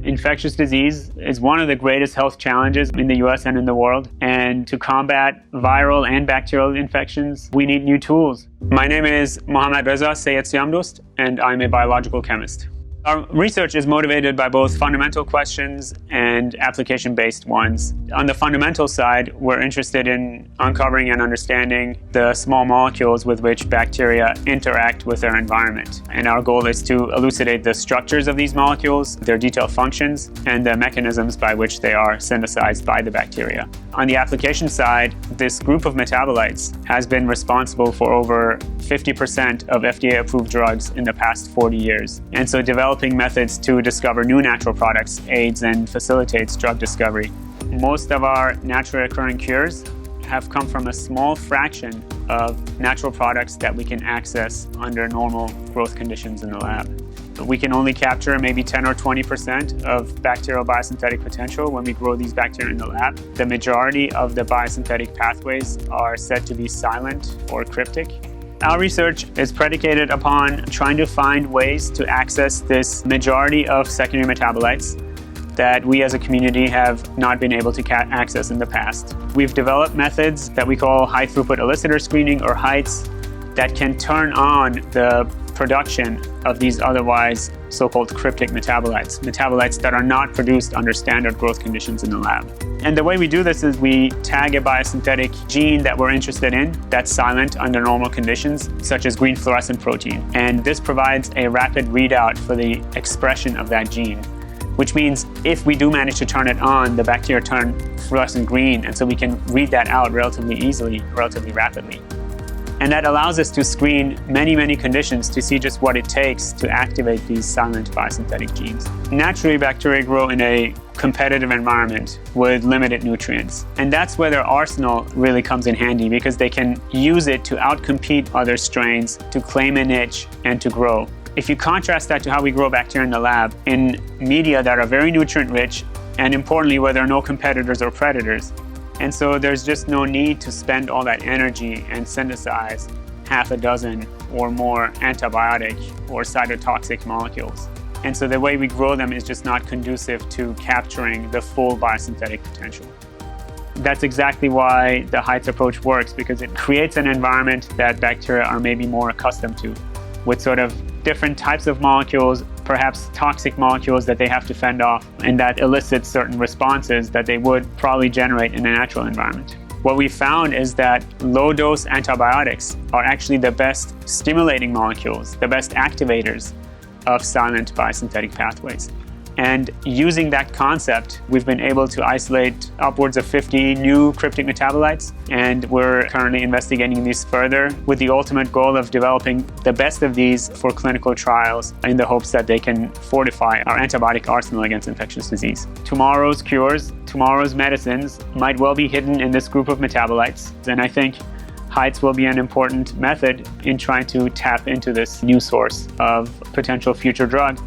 Infectious disease is one of the greatest health challenges in the US and in the world. And to combat viral and bacterial infections, we need new tools. My name is Mohammad R, Seyedsayamdost, and I'm a biological chemist. Our research is motivated by both fundamental questions and application-based ones. On the fundamental side, we're interested in uncovering and understanding the small molecules with which bacteria interact with their environment. And our goal is to elucidate the structures of these molecules, their detailed functions, and the mechanisms by which they are synthesized by the bacteria. On the application side, this group of metabolites has been responsible for over 50% of FDA-approved drugs in the past 40 years. And so developing methods to discover new natural products aids and facilitates drug discovery. Most of our naturally occurring cures have come from a small fraction of natural products that we can access under normal growth conditions in the lab. We can only capture maybe 10 or 20% of bacterial biosynthetic potential when we grow these bacteria in the lab. The majority of the biosynthetic pathways are said to be silent or cryptic. Our research is predicated upon trying to find ways to access this majority of secondary metabolites that we as a community have not been able to access in the past. We've developed methods that we call high-throughput elicitor screening, or HITES, that can turn on the production of these otherwise so-called cryptic metabolites that are not produced under standard growth conditions in the lab. And the way we do this is we tag a biosynthetic gene that we're interested in that's silent under normal conditions, such as green fluorescent protein. And this provides a rapid readout for the expression of that gene, which means if we do manage to turn it on, the bacteria turn fluorescent green, and so we can read that out relatively easily, relatively rapidly. And that allows us to screen many conditions to see just what it takes to activate these silent biosynthetic genes. Naturally, bacteria grow in a competitive environment with limited nutrients. And that's where their arsenal really comes in handy, because they can use it to outcompete other strains, to claim a niche, and to grow. If you contrast that to how we grow bacteria in the lab, in media that are very nutrient-rich, and importantly, where there are no competitors or predators. And so there's just no need to spend all that energy and synthesize half a dozen or more antibiotic or cytotoxic molecules. And so the way we grow them is just not conducive to capturing the full biosynthetic potential. That's exactly why the HITES approach works, because it creates an environment that bacteria are maybe more accustomed to, with sort of different types of molecules, perhaps toxic molecules that they have to fend off, and that elicits certain responses that they would probably generate in a natural environment. What we found is that low-dose antibiotics are actually the best stimulating molecules, the best activators of silent biosynthetic pathways. And using that concept, we've been able to isolate upwards of 50 new cryptic metabolites, and we're currently investigating these further with the ultimate goal of developing the best of these for clinical trials in the hopes that they can fortify our antibiotic arsenal against infectious disease. Tomorrow's cures, tomorrow's medicines might well be hidden in this group of metabolites, and I think HITES will be an important method in trying to tap into this new source of potential future drug.